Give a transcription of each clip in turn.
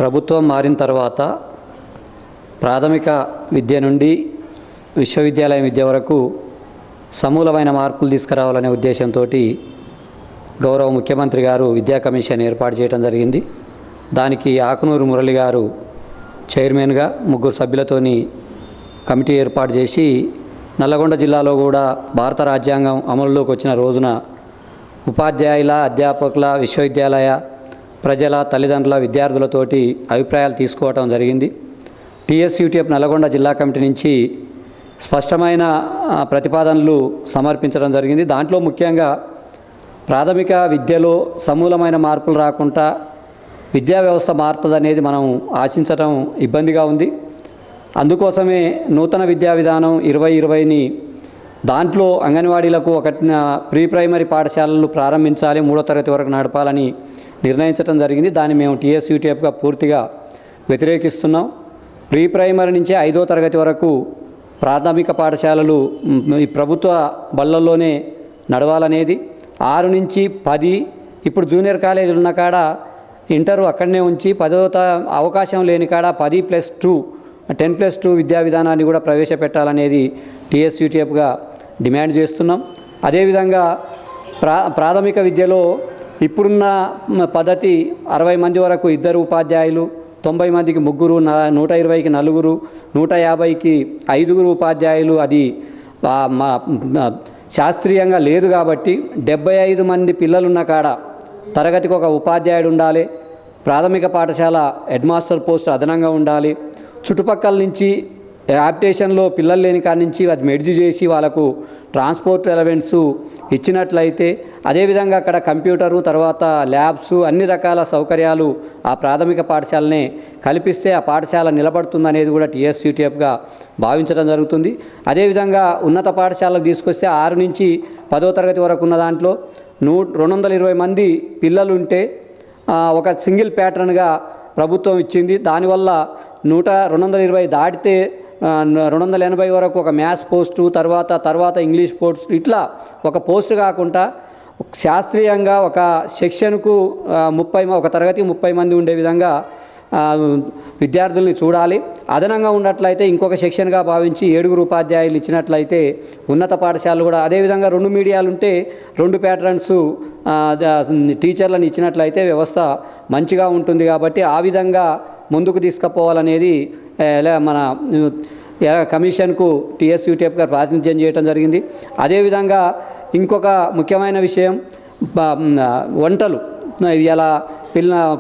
ప్రభుత్వం మారిన తర్వాత ప్రాథమిక విద్య నుండి విశ్వవిద్యాలయం విద్య వరకు సమూలమైన మార్పులు తీసుకురావాలనే ఉద్దేశంతో గౌరవ ముఖ్యమంత్రి గారు విద్యా కమిషన్ ఏర్పాటు చేయడం జరిగింది. దానికి ఆకునూరు మురళి గారు చైర్మన్గా 3 సభ్యులతోని కమిటీ ఏర్పాటు చేసి నల్లగొండ జిల్లాలో కూడా భారత రాజ్యాంగం అమలులోకి వచ్చిన రోజున ఉపాధ్యాయుల, అధ్యాపకుల, విశ్వవిద్యాలయ ప్రజల, తల్లిదండ్రుల, విద్యార్థులతోటి అభిప్రాయాలు తీసుకోవటం జరిగింది. టీఎస్యూటీఎఫ్ నల్లగొండ జిల్లా కమిటీ నుంచి స్పష్టమైన ప్రతిపాదనలు సమర్పించడం జరిగింది. దాంట్లో ముఖ్యంగా ప్రాథమిక విద్యలో సమూలమైన మార్పులు రాకుండా విద్యా వ్యవస్థ మారుతుందనేది మనం ఆశించడం ఇబ్బందిగా ఉంది. అందుకోసమే నూతన విద్యా విధానం 2020ని దాంట్లో అంగన్వాడీలకు ఒక ప్రీ ప్రైమరీ పాఠశాలలు ప్రారంభించాలి, 3వ తరగతి వరకు నడపాలని నిర్ణయించడం జరిగింది. దాన్ని మేము టీఎస్యూటీఎఫ్గా పూర్తిగా వ్యతిరేకిస్తున్నాం. ప్రీ ప్రైమరీ నుంచి 5వ తరగతి వరకు ప్రాథమిక పాఠశాలలు ఈ ప్రభుత్వ బళ్ళల్లోనే నడవాలనేది, 6 నుంచి 10 ఇప్పుడు జూనియర్ కాలేజీలు ఉన్న కాడ ఇంటర్ అక్కడనే ఉంచి 10వ అవకాశం లేని కాడ 10+2 10+2 విద్యా విధానాన్ని కూడా ప్రవేశపెట్టాలనేది టీఎస్యూటీఎఫ్గా డిమాండ్ చేస్తున్నాం. అదేవిధంగా ప్రాథమిక విద్యలో ఇప్పుడున్న పద్ధతి 60 మంది వరకు 2 ఉపాధ్యాయులు, 90 మందికి 3, 120కి 4, 150కి 5 ఉపాధ్యాయులు, అది శాస్త్రీయంగా లేదు. కాబట్టి 75 మంది పిల్లలున్న కాడ తరగతికి ఒక ఉపాధ్యాయుడు ఉండాలి. ప్రాథమిక పాఠశాల హెడ్ మాస్టర్ పోస్ట్ అదనంగా ఉండాలి. చుట్టుపక్కల నుంచి యాప్టేషన్లో పిల్లలు లేని కాడి నుంచి అది మెర్జ్ చేసి వాళ్ళకు ట్రాన్స్పోర్ట్ ఎలవెంట్స్ ఇచ్చినట్లయితే, అదేవిధంగా అక్కడ కంప్యూటరు, తర్వాత ల్యాబ్స్, అన్ని రకాల సౌకర్యాలు ఆ ప్రాథమిక పాఠశాలనే కల్పిస్తే ఆ పాఠశాల నిలబడుతుందనేది కూడా టీఎస్యూటీఎఫ్గా భావించడం జరుగుతుంది. అదేవిధంగా ఉన్నత పాఠశాలకు తీసుకొస్తే 6 నుంచి 10వ తరగతి వరకు ఉన్న దాంట్లో 220 మంది పిల్లలుంటే ఒక సింగిల్ ప్యాటర్న్గా ప్రభుత్వం ఇచ్చింది. దానివల్ల 220 దాటితే 280 వరకు ఒక మ్యాథ్స్ పోస్టు, తర్వాత ఇంగ్లీష్ పోస్ట్, ఇట్లా ఒక పోస్ట్ కాకుండా శాస్త్రీయంగా ఒక సెక్షన్కు 30 ఒక తరగతి 30 మంది ఉండే విధంగా విద్యార్థుల్ని చూడాలి. అదనంగా ఉన్నట్లయితే ఇంకొక సెక్షన్గా భావించి 7 ఉపాధ్యాయులు ఇచ్చినట్లయితే ఉన్నత పాఠశాలలు కూడా, అదేవిధంగా 2 మీడియాలు ఉంటే 2 ప్యాటర్న్స్ టీచర్లను ఇచ్చినట్లయితే వ్యవస్థ మంచిగా ఉంటుంది. కాబట్టి ఆ విధంగా ముందుకు తీసుకుపోవాలనేది మన కమిషన్కు టీఎస్యూటీఎఫ్గా ప్రాతినిధ్యం చేయడం జరిగింది. అదేవిధంగా ఇంకొక ముఖ్యమైన విషయం, వంటలు ఇలా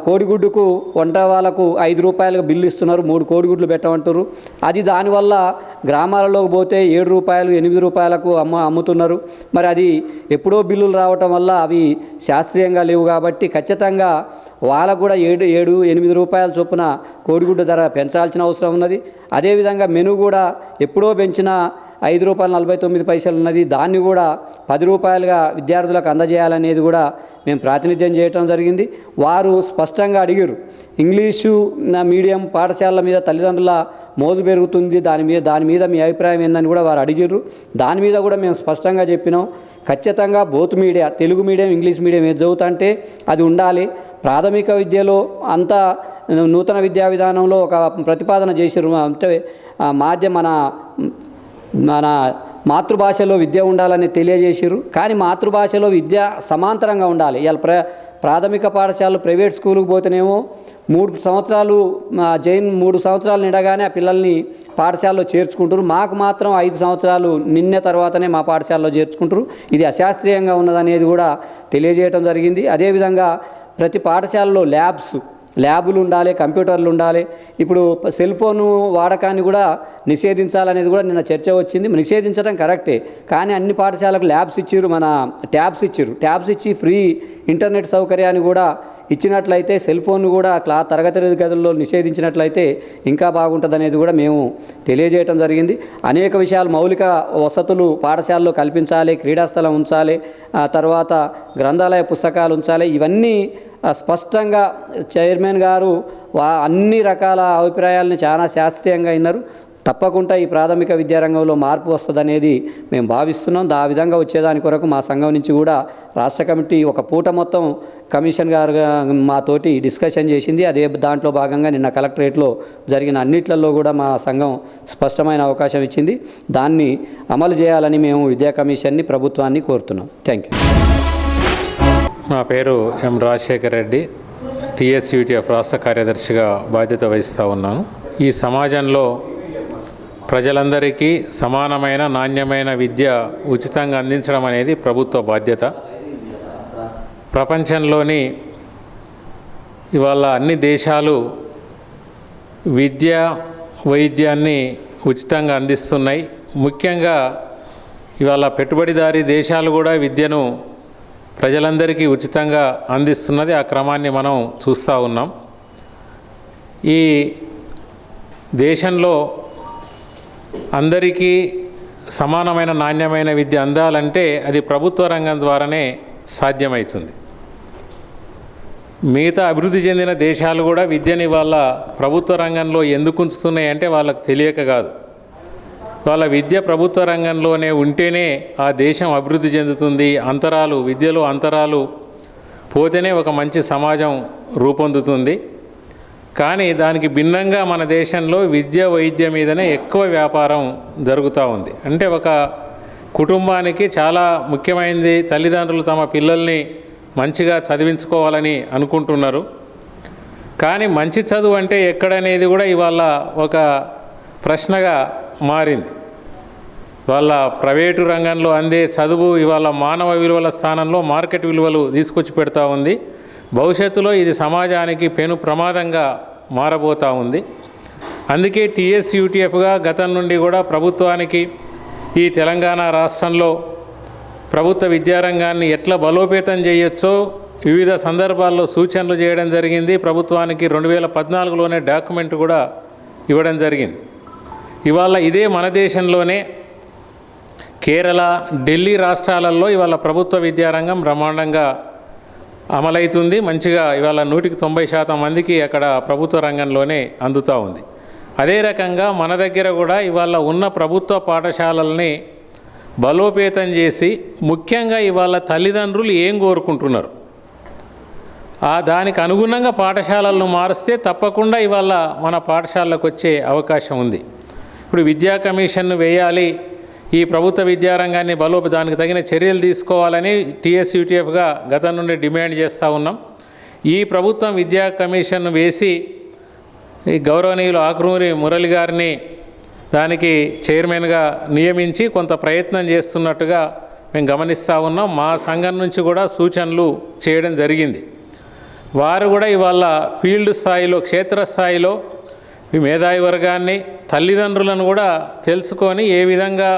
కోడిగుడ్డుకు వంట వాళ్ళకు 5 రూపాయలకు బిల్లు ఇస్తున్నారు, 3 కోడిగుడ్లు పెట్టమంటారు. అది దానివల్ల గ్రామాలలోకి పోతే 7 రూపాయలు 8 రూపాయలకు అమ్ముతున్నారు. మరి అది ఎప్పుడో బిల్లులు రావటం వల్ల అవి శాస్త్రీయంగా లేవు. కాబట్టి ఖచ్చితంగా వాళ్ళకు కూడా 7-8 రూపాయల చొప్పున కోడిగుడ్డు ధర పెంచాల్సిన అవసరం ఉన్నది. అదేవిధంగా మెను కూడా ఎప్పుడో పెంచిన ₹5.49 ఉన్నది, దాన్ని కూడా 10 రూపాయలుగా విద్యార్థులకు అందజేయాలనేది కూడా మేము ప్రాతినిధ్యం చేయటం జరిగింది. వారు స్పష్టంగా అడిగారు, ఇంగ్లీషు మీడియం పాఠశాలల మీద తల్లిదండ్రుల మోజు పెరుగుతుంది, దాని మీద మీ అభిప్రాయం ఏందని కూడా వారు అడిగారు. దాని మీద కూడా మేము స్పష్టంగా చెప్పినాం, ఖచ్చితంగా both media, Telugu medium, English medium ఏది చదువుతుంటే అది ఉండాలి. ప్రాథమిక విద్యలో అంతా నూతన విద్యా విధానంలో ఒక ప్రతిపాదన చేశారు, అంటే మన మాతృభాషలో విద్య ఉండాలని తెలియజేసారు. కానీ మాతృభాషలో విద్య సమాంతరంగా ఉండాలి. ఇవాళ ప్రాథమిక పాఠశాలలు ప్రైవేట్ స్కూల్కి పోతేనేమో 3 సంవత్సరాలు జైన్ 3 సంవత్సరాలు నిండగానే ఆ పిల్లల్ని పాఠశాలలో చేర్చుకుంటారు. మాకు మాత్రం 5 సంవత్సరాలు నిన్న తర్వాతనే మా పాఠశాలలో చేర్చుకుంటారు. ఇది అశాస్త్రీయంగా ఉన్నదనేది కూడా తెలియజేయటం జరిగింది. అదేవిధంగా ప్రతి పాఠశాలలో ల్యాబులు ఉండాలి, కంప్యూటర్లు ఉండాలి. ఇప్పుడు సెల్ ఫోను వాడకాన్ని కూడా నిషేధించాలనేది కూడా నిన్న చర్చ వచ్చింది. నిషేధించడం కరెక్టే, కానీ అన్ని పాఠశాలకు ల్యాబ్స్ ఇచ్చారు, ట్యాబ్స్ ఇచ్చి ఫ్రీ ఇంటర్నెట్ సౌకర్యాన్ని కూడా ఇచ్చినట్లయితే, సెల్ ఫోన్ కూడా తరగతి గదుల్లో నిషేధించినట్లయితే ఇంకా బాగుంటుంది అనేది కూడా మేము తెలియజేయటం జరిగింది. అనేక విషయాలు, మౌలిక వసతులు పాఠశాలలో కల్పించాలి, క్రీడాస్థలం ఉంచాలి, తర్వాత గ్రంథాలయ పుస్తకాలు ఉంచాలి. ఇవన్నీ స్పష్టంగా చైర్మన్ గారు అన్ని రకాల అభిప్రాయాలను చాలా శాస్త్రీయంగా విన్నారు. తప్పకుండా ఈ ప్రాథమిక విద్యారంగంలో మార్పు వస్తుందనేది మేము భావిస్తున్నాం. ఆ విధంగా వచ్చేదాని కొరకు మా సంఘం నుంచి కూడా రాష్ట్ర కమిటీ ఒక పూట మొత్తం కమిషన్ గారు మాతోటి డిస్కషన్ చేసింది. అదే దాంట్లో భాగంగా నిన్న కలెక్టరేట్లో జరిగిన అన్నిట్లలో కూడా మా సంఘం స్పష్టమైన అవకాశం ఇచ్చింది. దాన్ని అమలు చేయాలని మేము విద్యా కమిషన్ని ప్రభుత్వాన్ని కోరుతున్నాం. Thank you. నా పేరు ఎం రాజశేఖర్ రెడ్డి, టీఎస్యూటీఎఫ్ రాష్ట్ర కార్యదర్శిగా బాధ్యత వహిస్తూ ఉన్నాను. ఈ సమాజంలో ప్రజలందరికీ సమానమైన నాణ్యమైన విద్య ఉచితంగా అందించడం అనేది ప్రభుత్వ బాధ్యత. ప్రపంచంలోని ఇవాళ అన్ని దేశాలు విద్య వైద్యాన్ని ఉచితంగా అందిస్తున్నాయి. ముఖ్యంగా ఇవాళ పెట్టుబడిదారీ దేశాలు కూడా విద్యను ప్రజలందరికీ ఉచితంగా అందిస్తున్నది. ఆ క్రమాన్ని మనం చూస్తూ ఉన్నాం. ఈ దేశంలో అందరికీ సమానమైన నాణ్యమైన విద్య అందాలంటే అది ప్రభుత్వ రంగం ద్వారానే సాధ్యమవుతుంది. మిగతా అభివృద్ధి చెందిన దేశాలు కూడా విద్యని వాళ్ళ ప్రభుత్వ రంగంలో ఎందుకు ఉంచుతున్నాయి అంటే వాళ్ళకు తెలియక కాదు. వాళ్ళ విద్య ప్రభుత్వ రంగంలోనే ఉంటేనే ఆ దేశం అభివృద్ధి చెందుతుంది. విద్యలో అంతరాలు పోతేనే ఒక మంచి సమాజం రూపొందుతుంది. కానీ దానికి భిన్నంగా మన దేశంలో విద్య వైద్యం మీదనే ఎక్కువ వ్యాపారం జరుగుతూ ఉంది. అంటే ఒక కుటుంబానికి చాలా ముఖ్యమైనది తల్లిదండ్రులు తమ పిల్లల్ని మంచిగా చదివించుకోవాలని అనుకుంటున్నారు. కానీ మంచి చదువు అంటే ఎక్కడనేది కూడా ఇవాళ ఒక ప్రశ్నగా మారింది. వాళ్ళ ప్రైవేటు రంగంలో అందే చదువు ఇవాళ మానవ విలువల స్థానంలో మార్కెట్ విలువలు తీసుకొచ్చి పెడతా ఉంది. భవిష్యత్తులో ఇది సమాజానికి పెను ప్రమాదంగా మారబోతూ ఉంది. అందుకే టీఎస్యూటీఎఫ్గా గతం నుండి కూడా ప్రభుత్వానికి ఈ తెలంగాణ రాష్ట్రంలో ప్రభుత్వ విద్యారంగాన్ని ఎట్లా బలోపేతం చేయొచ్చో వివిధ సందర్భాల్లో సూచనలు చేయడం జరిగింది. ప్రభుత్వానికి 2014లోనే డాక్యుమెంట్ కూడా ఇవ్వడం జరిగింది. ఇవాళ ఇదే మన దేశంలోనే కేరళ, ఢిల్లీ రాష్ట్రాలలో ఇవాళ ప్రభుత్వ విద్యారంగం బ్రహ్మాండంగా అమలవుతుంది. మంచిగా ఇవాళ 190% మందికి అక్కడ ప్రభుత్వ రంగంలోనే అందుతూ ఉంది. అదే రకంగా మన దగ్గర కూడా ఇవాళ ఉన్న ప్రభుత్వ పాఠశాలల్ని బలోపేతం చేసి ముఖ్యంగా ఇవాళ తల్లిదండ్రులు ఏం కోరుకుంటున్నారు దానికి అనుగుణంగా పాఠశాలలను మారిస్తే తప్పకుండా ఇవాళ మన పాఠశాలకు వచ్చే అవకాశం ఉంది. ఇప్పుడు విద్యా కమిషన్ను వేయాలి, ఈ ప్రభుత్వ విద్యారంగాన్ని దానికి తగిన చర్యలు తీసుకోవాలని టీఎస్యూటీఎఫ్గా గతం నుండి డిమాండ్ చేస్తూ ఉన్నాం. ఈ ప్రభుత్వం విద్యా కమిషన్ను వేసి ఈ గౌరవనీయులు ఆకునూరి మురళి గారిని దానికి చైర్మన్గా నియమించి కొంత ప్రయత్నం చేస్తున్నట్టుగా మేము గమనిస్తూ ఉన్నాం. మా సంఘం నుంచి కూడా సూచనలు చేయడం జరిగింది. వారు కూడా ఇవాళ ఫీల్డ్ స్థాయిలో, క్షేత్రస్థాయిలో ఈ మేధావి వర్గాన్ని, తల్లిదండ్రులను కూడా తెలుసుకొని ఏ విధంగా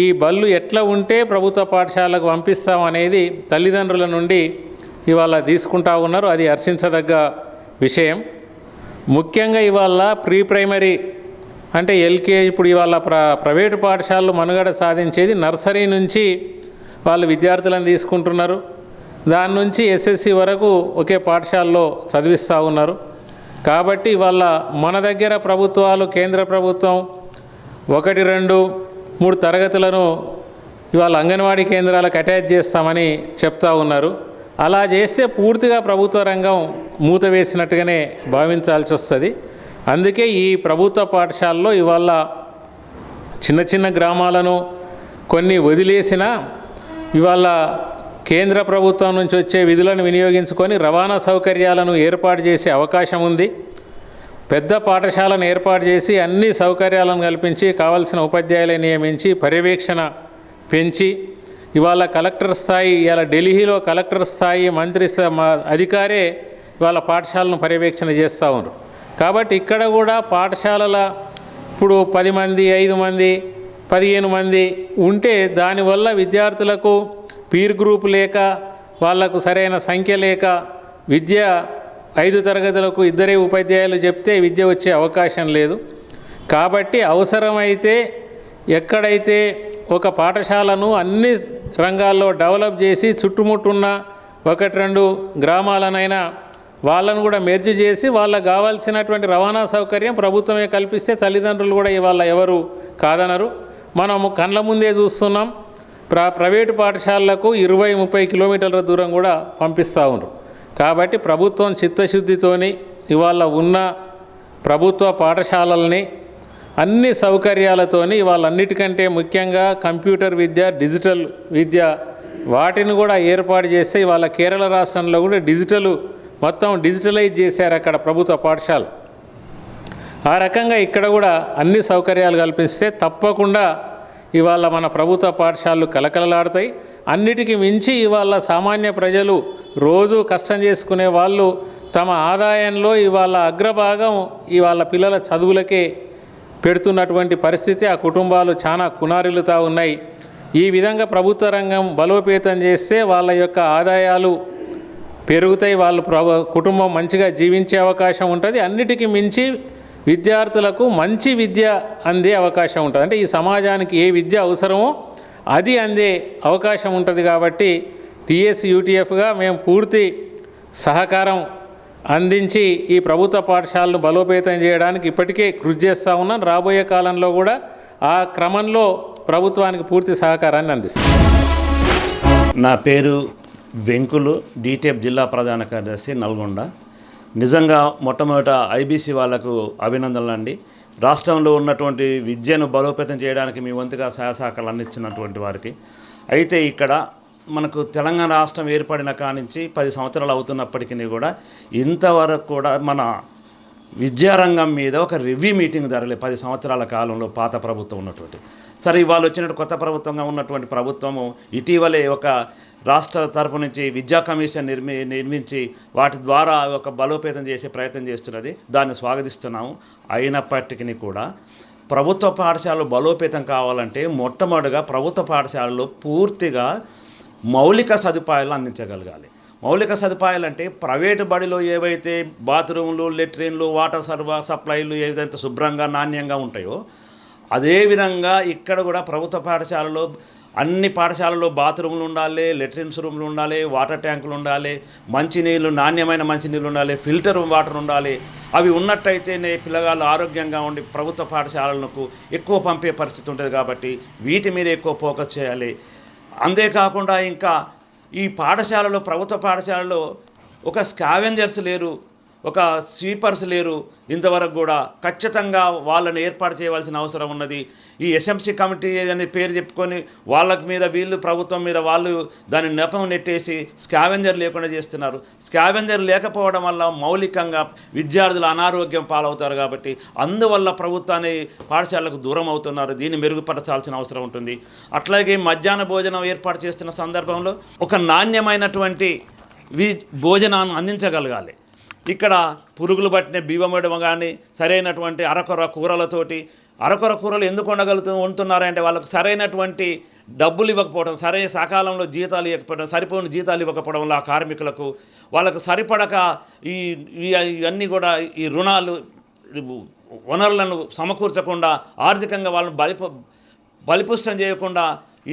ఈ బళ్ళు ఎట్లా ఉంటే ప్రభుత్వ పాఠశాలకు పంపిస్తాం అనేది తల్లిదండ్రుల నుండి ఇవాళ తీసుకుంటా ఉన్నారు. అది హర్షించదగ్గ విషయం. ముఖ్యంగా ఇవాళ ప్రీ ప్రైమరీ అంటే ఎల్కేజీ, ఇప్పుడు ఇవాళ ప్రైవేటు పాఠశాలలు మనుగడ సాధించేది నర్సరీ నుంచి వాళ్ళు విద్యార్థులను తీసుకుంటున్నారు. దాని నుంచి ఎస్ఎస్సి వరకు ఒకే పాఠశాలలో చదివిస్తూ ఉన్నారు. కాబట్టి ఇవాళ మన దగ్గర ప్రభుత్వాలు, కేంద్ర ప్రభుత్వం 1, 2, 3 తరగతులను ఇవాళ అంగన్వాడీ కేంద్రాలకు అటాచ్ చేస్తామని చెప్తా ఉన్నారు. అలా చేస్తే పూర్తిగా ప్రభుత్వ రంగం మూత వేసినట్టుగానే భావించాల్సి వస్తుంది. అందుకే ఈ ప్రభుత్వ పాఠశాలలో ఇవాళ చిన్న చిన్న గ్రామాలను కొన్ని వదిలేసినా ఇవాళ కేంద్ర ప్రభుత్వం నుంచి వచ్చే విధులను వినియోగించుకొని రవాణా సౌకర్యాలను ఏర్పాటు చేసే అవకాశం ఉంది. పెద్ద పాఠశాలను ఏర్పాటు చేసి అన్ని సౌకర్యాలను కల్పించి కావాల్సిన ఉపాధ్యాయులను నియమించి పర్యవేక్షణ పెంచి ఇవాళ కలెక్టర్ స్థాయి, ఇలా ఢిల్లీలో కలెక్టర్ స్థాయి మంత్రి అధికారే ఇవాళ పాఠశాలను పర్యవేక్షణ చేస్తూ ఉన్నారు. కాబట్టి ఇక్కడ కూడా పాఠశాలల ఇప్పుడు 10 మంది, 5 మంది, 15 మంది ఉంటే దానివల్ల విద్యార్థులకు పీర్ గ్రూప్ లేక, వాళ్లకు సరైన సంఖ్య లేక విద్య 5 తరగతులకు 2 ఉపాధ్యాయులు చెప్తే విద్య వచ్చే అవకాశం లేదు. కాబట్టి అవసరమైతే ఎక్కడైతే ఒక పాఠశాలను అన్ని రంగాల్లో డెవలప్ చేసి చుట్టుముట్టున్న 1-2 గ్రామాలనైనా వాళ్ళను కూడా మెర్జ్ చేసి వాళ్ళకు కావాల్సినటువంటి రవాణా సౌకర్యం ప్రభుత్వమే కల్పిస్తే తల్లిదండ్రులు కూడా ఇవాళ ఎవరు కాదనరు. మనము కండ్ల ముందే చూస్తున్నాం, ప్రైవేటు పాఠశాలలకు 20-30 కిలోమీటర్ల దూరం కూడా పంపిస్తూ ఉన్నారు. కాబట్టి ప్రభుత్వం చిత్తశుద్ధితోని ఇవాళ ఉన్న ప్రభుత్వ పాఠశాలల్ని అన్ని సౌకర్యాలతోని వాళ్ళన్నిటికంటే ముఖ్యంగా కంప్యూటర్ విద్య, డిజిటల్ విద్య వాటిని కూడా ఏర్పాటు చేస్తే ఇవాళ కేరళ రాష్ట్రంలో కూడా మొత్తం డిజిటలైజ్ చేశారు అక్కడ ప్రభుత్వ పాఠశాల. ఆ రకంగా ఇక్కడ కూడా అన్ని సౌకర్యాలు కల్పిస్తే తప్పకుండా ఇవాళ మన ప్రభుత్వ పాఠశాలలు కలకలలాడతాయి. అన్నిటికీ మించి ఇవాళ సామాన్య ప్రజలు రోజు కష్టం చేసుకునే వాళ్ళు తమ ఆదాయంలో ఇవాళ అగ్రభాగం ఇవాళ పిల్లల చదువులకే పెడుతున్నటువంటి పరిస్థితి. ఆ కుటుంబాలు చాలా కునారిల్లుతూ ఉన్నాయి. ఈ విధంగా ప్రభుత్వ రంగం బలోపేతం చేస్తే వాళ్ళ యొక్క ఆదాయాలు పెరుగుతాయి, వాళ్ళు కుటుంబం మంచిగా జీవించే అవకాశం ఉంటుంది. అన్నిటికీ మించి విద్యార్థులకు మంచి విద్య అందే అవకాశం ఉంటుంది. అంటే ఈ సమాజానికి ఏ విద్య అవసరమో అది అందే అవకాశం ఉంటుంది. కాబట్టి టీఎస్యూటీఎఫ్గా మేము పూర్తి సహకారం అందించి ఈ ప్రభుత్వ పాఠశాలను బలోపేతం చేయడానికి ఇప్పటికే కృషి చేస్తూ ఉన్నాం. రాబోయే కాలంలో కూడా ఆ క్రమంలో ప్రభుత్వానికి పూర్తి సహకారాన్ని అందిస్తాం. నా పేరు వెంకులు, డీటెప్ జిల్లా ప్రధాన కార్యదర్శి, నల్గొండ. నిజంగా మొట్టమొదట ఐబీసీ వాళ్లకు అభినందనలు అండి. రాష్ట్రంలో ఉన్నటువంటి విద్యను బలోపేతం చేయడానికి మీ వంతుగా సహాయసహకారాలు అందించినటువంటి వారికి. అయితే ఇక్కడ మనకు తెలంగాణ రాష్ట్రం ఏర్పడిన కానించి 10 సంవత్సరాలు అవుతున్నప్పటికీ కూడా ఇంతవరకు కూడా మన విద్యారంగం మీద ఒక రివ్యూ మీటింగ్ జరగలేదు 10 సంవత్సరాల కాలంలో పాత ప్రభుత్వం ఉన్నటువంటి. సరే, ఇవాళ వచ్చినట్టు కొత్త ప్రభుత్వంగా ఉన్నటువంటి ప్రభుత్వము ఇటీవలే ఒక రాష్ట్ర తరపు నుంచి విద్యా కమిషన్ నిర్మించి వాటి ద్వారా ఒక బలోపేతం చేసే ప్రయత్నం చేస్తున్నది. దాన్ని స్వాగతిస్తున్నాము. అయినప్పటికీ కూడా ప్రభుత్వ పాఠశాలలు బలోపేతం కావాలంటే మొట్టమొదటిగా ప్రభుత్వ పాఠశాలలో పూర్తిగా మౌలిక సదుపాయాలు అందించగలగాలి. మౌలిక సదుపాయాలు అంటే ప్రైవేటు బడిలో ఏవైతే బాత్రూమ్లు, లెట్రిన్లు, వాటర్ సప్లైలు ఏదైతే శుభ్రంగా నాణ్యంగా ఉంటాయో అదేవిధంగా ఇక్కడ కూడా ప్రభుత్వ పాఠశాలలో అన్ని పాఠశాలలో బాత్రూమ్లు ఉండాలి, లెట్రిన్స్ రూమ్లు ఉండాలి, వాటర్ ట్యాంకులు ఉండాలి, మంచినీళ్ళు, నాణ్యమైన మంచినీళ్ళు ఉండాలి, ఫిల్టర్ వాటర్ ఉండాలి. అవి ఉన్నట్టయితేనే పిల్లగాళ్ళు ఆరోగ్యంగా ఉండి ప్రభుత్వ పాఠశాలలకు ఎక్కువ పంపే పరిస్థితి ఉంటుంది. కాబట్టి వీటి మీద ఎక్కువ ఫోకస్ చేయాలి. అంతేకాకుండా ఇంకా ఈ పాఠశాలలో, ప్రభుత్వ పాఠశాలలో ఒక స్కావెంజర్స్ లేరు, ఒక స్వీపర్స్ లేరు. ఇంతవరకు కూడా ఖచ్చితంగా వాళ్ళని ఏర్పాటు చేయవలసిన అవసరం ఉన్నది. ఈ ఎస్ఎంసీ కమిటీ అనే పేరు చెప్పుకొని వాళ్ళకి మీద వీళ్ళు ప్రభుత్వం మీద వాళ్ళు దాని నెపం నెట్టేసి స్కావెంజర్ లేకుండా చేస్తున్నారు. స్కావెంజర్ లేకపోవడం వల్ల మౌలికంగా విద్యార్థులు అనారోగ్యం పాలవుతారు. కాబట్టి అందువల్ల ప్రభుత్వాన్ని పాఠశాలకు దూరం అవుతున్నారు. దీన్ని మెరుగుపరచాల్సిన అవసరం ఉంటుంది. అట్లాగే మధ్యాహ్న భోజనం ఏర్పాటు చేస్తున్న సందర్భంలో ఒక నాణ్యమైనటువంటి భోజనాన్ని అందించగలగాలి. ఇక్కడ పురుగులు పట్టిన బియ్యం కానీ సరైనటువంటి అరకొర కూరలు ఎందుకు ఉంటున్నారంటే వాళ్ళకు సరైనటువంటి డబ్బులు ఇవ్వకపోవడం, సరైన సకాలంలో జీతాలు ఇవ్వకపోవడం, సరిపోయిన జీతాలు ఇవ్వకపోవడం వల్ల ఆ కార్మికులకు వాళ్ళకు సరిపడక ఇవన్నీ కూడా ఈ రుణాలు వనరులను సమకూర్చకుండా ఆర్థికంగా వాళ్ళని బలిపుష్టం చేయకుండా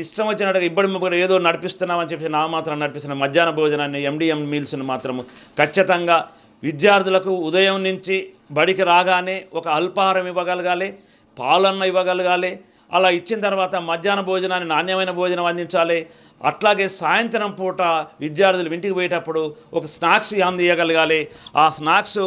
ఇష్టం వచ్చినట్టుగా ఇబ్బడి ఏదో నడిపిస్తున్నామని చెప్పి మాత్రం నడిపిస్తున్న మధ్యాహ్న భోజనాన్ని, ఎండిఎం మీల్స్ని మాత్రము ఖచ్చితంగా విద్యార్థులకు ఉదయం నుంచి బడికి రాగానే ఒక అల్పాహారం ఇవ్వగలగాలి, పాలన్న ఇవ్వగలగాలి. అలా ఇచ్చిన తర్వాత మధ్యాహ్న భోజనాన్ని, నాణ్యమైన భోజనం అందించాలి. అట్లాగే సాయంత్రం పూట విద్యార్థులు ఇంటికి పోయేటప్పుడు ఒక స్నాక్స్ అందియగలగాలి. ఆ స్నాక్స్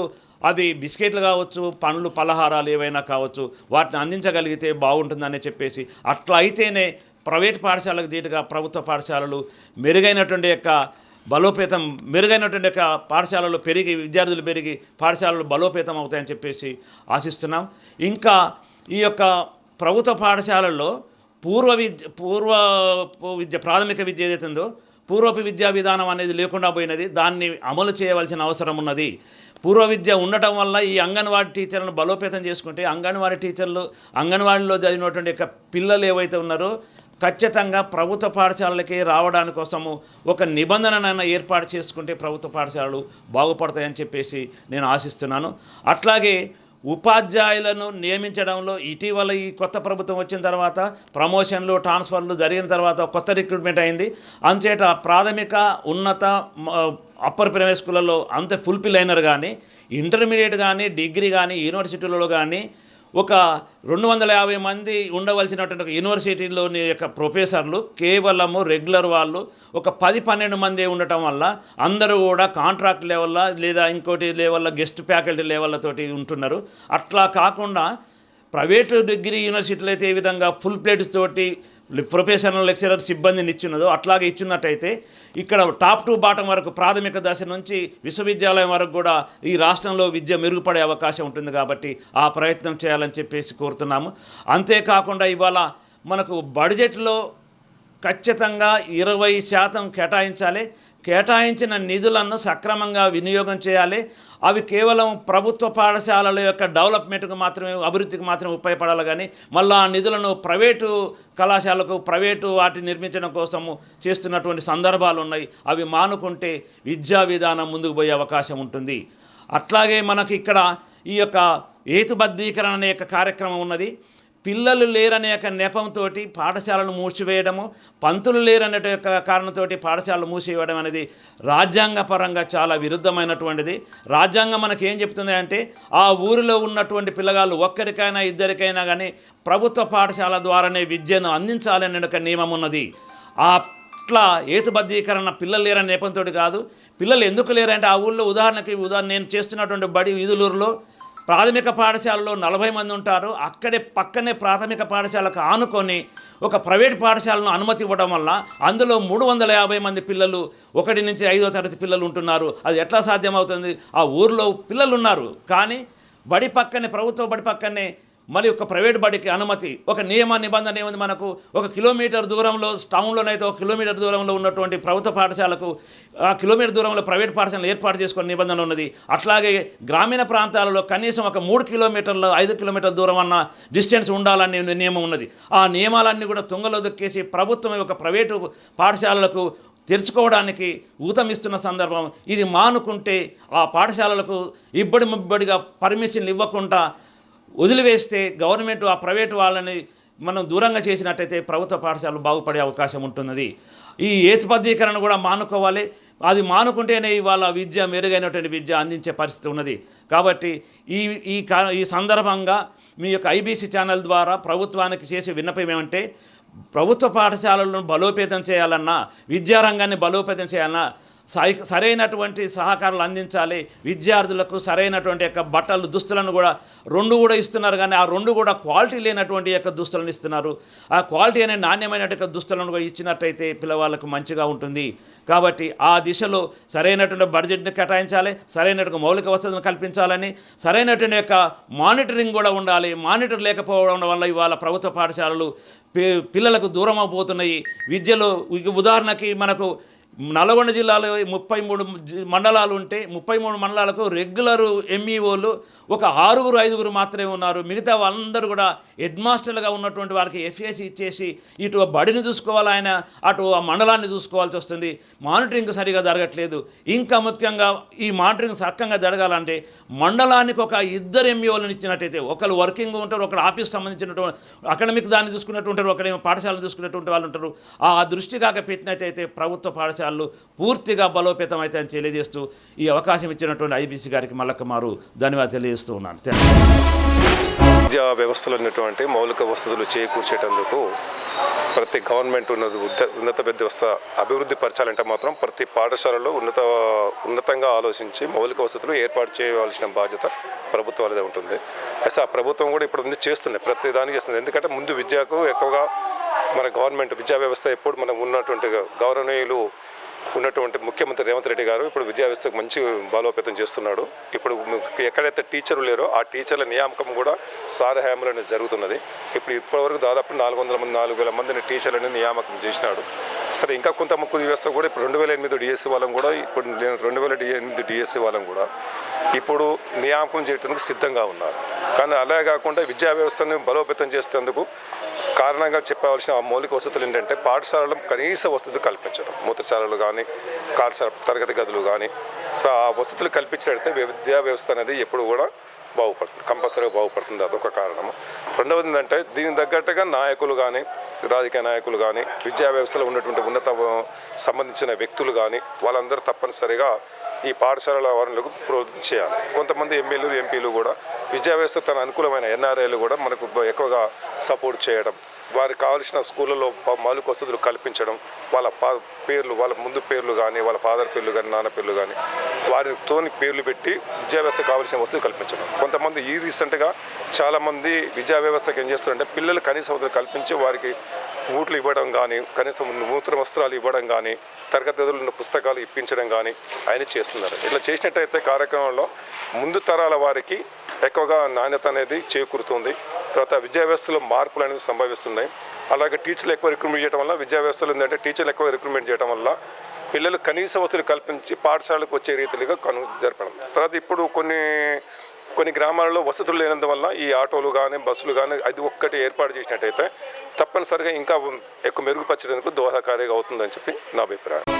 అది బిస్కెట్లు కావచ్చు, పండ్లు, పలహారాలు ఏవైనా కావచ్చు, వాటిని అందించగలిగితే బాగుంటుందని చెప్పేసి అట్లా అయితేనే ప్రైవేట్ పాఠశాలకు దీటుగా ప్రభుత్వ పాఠశాలలు మెరుగైనటువంటి పాఠశాలలు పెరిగి విద్యార్థులు పెరిగి పాఠశాలలు బలోపేతం అవుతాయని చెప్పేసి ఆశిస్తున్నాం. ఇంకా ఈ యొక్క ప్రభుత్వ పాఠశాలల్లో ప్రాథమిక విద్య ఏదైతే ఉందో పూర్వపు విద్యా విధానం అనేది లేకుండా పోయినది. దాన్ని అమలు చేయవలసిన అవసరం ఉన్నది. పూర్వ విద్య ఉండటం వల్ల ఈ అంగన్వాడీ టీచర్లను బలోపేతం చేసుకుంటే అంగన్వాడీ టీచర్లు, అంగన్వాడీలో చదివినటువంటి యొక్క పిల్లలు ఏవైతే ఉన్నారో ఖచ్చితంగా ప్రభుత్వ పాఠశాలలకి రావడానికి కోసము ఒక నిబంధననైనా ఏర్పాటు చేసుకుంటే ప్రభుత్వ పాఠశాలలు బాగుపడతాయని చెప్పేసి నేను ఆశిస్తున్నాను. అట్లాగే ఉపాధ్యాయులను నియమించడంలో ఇటీవల ఈ కొత్త ప్రభుత్వం వచ్చిన తర్వాత ప్రమోషన్లు ట్రాన్స్ఫర్లు జరిగిన తర్వాత కొత్త రిక్రూట్మెంట్ అయింది. అంచేత ప్రాథమిక ఉన్నత అప్పర్ ప్రైమరీ స్కూళ్ళలో అంత ఫుల్ఫిల్ అయినారు. కానీ ఇంటర్మీడియట్ కానీ డిగ్రీ కానీ యూనివర్సిటీలలో కానీ ఒక 250 మంది ఉండవలసినటువంటి ఒక యూనివర్సిటీలోని యొక్క ప్రొఫెసర్లు కేవలము రెగ్యులర్ వాళ్ళు ఒక 10-12 మంది ఉండటం వల్ల అందరూ కూడా కాంట్రాక్ట్ లెవెల్లో లేదా ఇంకోటి లెవెల్లో గెస్ట్ ఫ్యాకల్టీ లెవెల్లతోటి ఉంటున్నారు. అట్లా కాకుండా ప్రైవేటు డిగ్రీ యూనివర్సిటీలు అయితే ఏ విధంగా ఫుల్ ప్లేట్స్ తోటి ప్రొఫెషనల్ లెక్చరర్ సిబ్బందిని ఇచ్చిన్నదో అట్లాగే ఇచ్చినట్టయితే ఇక్కడ టాప్ టు బాటం వరకు ప్రాథమిక దశ నుంచి విశ్వవిద్యాలయం వరకు కూడా ఈ రాష్ట్రంలో విద్య మెరుగుపడే అవకాశం ఉంటుంది. కాబట్టి ఆ ప్రయత్నం చేయాలని చెప్పేసి కోరుతున్నాము. అంతేకాకుండా ఇవాళ మనకు బడ్జెట్లో ఖచ్చితంగా 20% కేటాయించాలి. కేటాయించిన నిధులను సక్రమంగా వినియోగం చేయాలి. అవి కేవలం ప్రభుత్వ పాఠశాలల యొక్క డెవలప్మెంట్కు మాత్రమే, అభివృద్ధికి మాత్రమే ఉపయోగపడాలి. కానీ మళ్ళీ ఆ నిధులను ప్రైవేటు కళాశాలకు ప్రైవేటు వాటిని నిర్మించడం కోసము చేస్తున్నటువంటి సందర్భాలు ఉన్నాయి. అవి మానుకుంటే విద్యా విధానం ముందుకు పోయే అవకాశం ఉంటుంది. అట్లాగే మనకి ఇక్కడ ఈ యొక్క హేతుబద్ధీకరణ అనే యొక్క కార్యక్రమం ఉన్నది. పిల్లలు లేరనే యొక్క నెపంతో పాఠశాలను మూసివేయడము, పంతులు లేరనే యొక్క కారణంతో పాఠశాలలు మూసివేయడం అనేది రాజ్యాంగపరంగా చాలా విరుద్ధమైనటువంటిది. రాజ్యాంగం మనకి ఏం చెప్తుంది అంటే ఆ ఊరిలో ఉన్నటువంటి పిల్లగాళ్ళు ఒక్కరికైనా ఇద్దరికైనా కానీ ప్రభుత్వ పాఠశాల ద్వారానే విద్యను అందించాలనే ఒక నియమం ఉన్నది. అట్లా హేతుబద్ధీకరణ పిల్లలు లేరనే నెపంతో కాదు. పిల్లలు ఎందుకు లేరంటే ఆ ఊళ్ళో ఉదాహరణకి నేను చేస్తున్నటువంటి బడి ఈదులూరులో ప్రాథమిక పాఠశాలలో 40 మంది ఉంటారు. అక్కడే పక్కనే ప్రాథమిక పాఠశాలకు ఆనుకొని ఒక ప్రైవేట్ పాఠశాలను అనుమతి ఇవ్వడం వల్ల అందులో 350 మంది పిల్లలు 1 నుంచి 5వ తరగతి పిల్లలు ఉంటున్నారు. అది ఎట్లా సాధ్యమవుతుంది? ఆ ఊరిలో పిల్లలు ఉన్నారు కానీ బడి పక్కనే, ప్రభుత్వ బడి పక్కనే మరి ఒక ప్రైవేట్ బడికి అనుమతి, ఒక నియమ నిబంధన ఏముంది మనకు, 1 కిలోమీటర్ దూరంలో టౌన్లోనైతే 1 కిలోమీటర్ దూరంలో ఉన్నటువంటి ప్రభుత్వ పాఠశాలకు ఆ కిలోమీటర్ దూరంలో ప్రైవేట్ పాఠశాలను ఏర్పాటు చేసుకునే నిబంధన ఉన్నది. అట్లాగే గ్రామీణ ప్రాంతాలలో కనీసం ఒక 3 కిలోమీటర్ల 5 కిలోమీటర్ల దూరం అన్న డిస్టెన్స్ ఉండాలనే నియమం ఉన్నది. ఆ నియమాలన్నీ కూడా తుంగలో దొక్కేసి ప్రభుత్వం ఒక ప్రైవేటు పాఠశాలలకు తెరుచుకోవడానికి ఊతమిస్తున్న సందర్భం. ఇది మానుకుంటే ఆ పాఠశాలలకు ఇబ్బడిగా పర్మిషన్లు ఇవ్వకుండా వదిలివేస్తే గవర్నమెంట్ ఆ ప్రైవేటు వాళ్ళని మనం దూరంగా చేసినట్టయితే ప్రభుత్వ పాఠశాలలు బాగుపడే అవకాశం ఉంటున్నది. ఈ హేతుబద్ధీకరణ కూడా మానుకోవాలి. అది మానుకుంటేనే ఇవాళ విద్య మెరుగైనటువంటి విద్య అందించే పరిస్థితి ఉన్నది. కాబట్టి ఈ సందర్భంగా మీ యొక్క ఐబీసీ ఛానల్ ద్వారా ప్రభుత్వానికి చేసే విన్నపం ఏమంటే ప్రభుత్వ పాఠశాలలను బలోపేతం చేయాలన్నా, విద్యారంగాన్ని బలోపేతం చేయాలన్నా సరైనటువంటి సహకారాలు అందించాలి. విద్యార్థులకు సరైనటువంటి యొక్క బట్టలు, దుస్తులను కూడా 2 కూడా ఇస్తున్నారు. కానీ ఆ 2 కూడా క్వాలిటీ లేనటువంటి యొక్క దుస్తులను ఇస్తున్నారు. ఆ క్వాలిటీ అనే నాణ్యమైనటువంటి దుస్తులను కూడా ఇచ్చినట్టయితే పిల్లవాళ్ళకు మంచిగా ఉంటుంది. కాబట్టి ఆ దిశలో సరైనటువంటి బడ్జెట్ని కేటాయించాలి, సరైనటువంటి మౌలిక వసతులను కల్పించాలని, సరైనటువంటి యొక్క మానిటరింగ్ కూడా ఉండాలి. మానిటర్ లేకపోవడం వల్ల ఇవాళ ప్రభుత్వ పాఠశాలలు పిల్లలకు దూరం అయిపోతున్నాయి. విద్యలో ఉదాహరణకి మనకు నల్గొండ జిల్లాలో 33 మండలాలు ఉంటే 33 మండలాలకు రెగ్యులర్ ఎంఈఓలు ఒక 6-5 మాత్రమే ఉన్నారు. మిగతా వాళ్ళందరూ కూడా హెడ్ మాస్టర్లుగా ఉన్నటువంటి వారికి ఎఫ్ఏసి ఇచ్చేసి ఇటు బడిని చూసుకోవాలి, ఆయన అటు ఆ మండలాన్ని చూసుకోవాల్సి వస్తుంది. మానిటరింగ్ సరిగా జరగట్లేదు. ఇంకా ముఖ్యంగా ఈ మానిటరింగ్ సక్రంగా జరగాలంటే మండలానికి ఒక 2 ఎంఈఓలను ఇచ్చినట్టయితే, ఒకరు వర్కింగ్ ఉంటారు, ఒకరు ఆఫీస్ సంబంధించినటువంటి అకాడమిక్ దాన్ని చూసుకున్నట్టు ఉంటారు, ఒకరేమో పాఠశాలను చూసుకున్నటువంటి వాళ్ళు ఉంటారు. ఆ దృష్టి కాక పెట్టినట్టయితే ప్రభుత్వ పాఠశాలలు పూర్తిగా బలోపేతం అయితే అని తెలియజేస్తూ ఈ అవకాశం ఇచ్చినటువంటి ఐబీసీ గారికి మళ్ళొక మారు ధన్యవాదాలు తెలియజేస్తూ ఉన్నాను. విద్యా వ్యవస్థలో ఉన్నటువంటి మౌలిక వసతులు చేకూర్చేటందుకు ప్రతి గవర్నమెంట్ ఉన్నత వ్యవస్థ అభివృద్ధి పరచాలంటే మాత్రం ప్రతి పాఠశాలలో ఉన్నతంగా ఆలోచించి మౌలిక వసతులు ఏర్పాటు చేయవలసిన బాధ్యత ప్రభుత్వాలదే ఉంటుంది. అయితే ఆ ప్రభుత్వం కూడా ఇప్పుడు చేస్తున్నాయి, ప్రతి దానికి చేస్తుంది. ఎందుకంటే ముందు విద్యకు ఎక్కువగా మన గవర్నమెంట్ విద్యా వ్యవస్థ ఎప్పుడు మనం ఉన్నటువంటి గౌరవనీయులు ఉన్నటువంటి ముఖ్యమంత్రి రేవంత్ రెడ్డి గారు ఇప్పుడు విద్యా వ్యవస్థకు మంచి బలోపేతం చేస్తున్నాడు. ఇప్పుడు ఎక్కడైతే టీచర్లు లేరో ఆ టీచర్ల నియామకం కూడా సార్ హయాంలోనే జరుగుతున్నది. ఇప్పటివరకు దాదాపు 400,000 మందిని టీచర్లని నియామకం చేసినాడు. సరే, ఇంకా కొంత కొద్ది వ్యవస్థ కూడా ఇప్పుడు 2008 డిఎస్సి వాళ్ళం కూడా ఇప్పుడు 2008 డిఎస్సి వాళ్ళం కూడా ఇప్పుడు నియామకం చేయడానికి సిద్ధంగా ఉన్నారు. కానీ అలా కాకుండా విద్యా వ్యవస్థను బలోపేతం చేసేందుకు కారణంగా చెప్పవలసిన మౌలిక వసతులు ఏంటంటే పాఠశాలలో కనీస వసతులు కల్పించడం, మూత్రశాలలు కానీ తరగతి గదులు కానీ. సో ఆ వసతులు కల్పించినట్లయితే విద్యా వ్యవస్థ అనేది ఎప్పుడు కూడా బాగుపడుతుంది, కంపల్సరీగా బాగుపడుతుంది. అదొక కారణము. రెండవది ఏంటంటే దీనికి తగ్గట్టుగా నాయకులు కానీ, రాజకీయ నాయకులు కానీ, విద్యా వ్యవస్థలో ఉన్నటువంటి ఉన్నత సంబంధించిన వ్యక్తులు కానీ వాళ్ళందరూ తప్పనిసరిగా ఈ పాఠశాలల వనరులకు ప్రోత్సహించాలి చేయాలి. కొంతమంది ఎమ్మెల్యేలు, ఎంపీలు కూడా విద్యా వ్యవస్థ తన అనుకూలమైన ఎన్ఆర్ఐలు కూడా మనకు ఎక్కువగా సపోర్ట్ చేయడం, వారికి కావాల్సిన స్కూళ్ళలో మౌలిక వసతులు కల్పించడం, వాళ్ళ పేర్లు, వాళ్ళ ముందు పేర్లు కానీ, వాళ్ళ ఫాదర్ పేర్లు కానీ, నాన్న పేర్లు కానీ వారితోని పేర్లు పెట్టి విద్యా వ్యవస్థకు కావాల్సిన వస్తువులు కల్పించడం. కొంతమంది రీసెంట్గా చాలామంది విద్యా వ్యవస్థకు ఏం చేస్తున్నారంటే పిల్లలు కనీస వసతులు కల్పించి వారికి బూట్లు ఇవ్వడం కానీ, కనీసం నూతన వస్త్రాలు ఇవ్వడం కానీ, తరగతి గదులు ఉన్న పుస్తకాలు ఇప్పించడం కానీ ఆయన చేస్తున్నారు. ఇట్లా చేసినట్టయితే కార్యక్రమంలో ముందు తరాల వారికి ఎక్కువగా నాణ్యత అనేది చేకూరుతుంది. తర్వాత విద్యా వ్యవస్థలో మార్పులు అనేవి సంభవిస్తున్నాయి. అలాగే టీచర్లు ఎక్కువ రిక్రూట్మెంట్ చేయడం వల్ల విద్యా వ్యవస్థలో ఏంటంటే టీచర్లు ఎక్కువ రిక్రూట్మెంట్ చేయడం వల్ల పిల్లలు కనీస వసతులు కల్పించి పాఠశాలకు వచ్చే రీతిగా జరపడం. తర్వాత ఇప్పుడు కొన్ని గ్రామాలలో వసతులు లేనందువల్ల ఈ ఆటోలు కానీ, బస్సులు కానీ అది ఒక్కటి ఏర్పాటు చేసినట్టయితే తప్పనిసరిగా ఇంకా ఎక్కువ మెరుగుపరచడానికి దోహదకారిగా అవుతుందని చెప్పి నా అభిప్రాయం.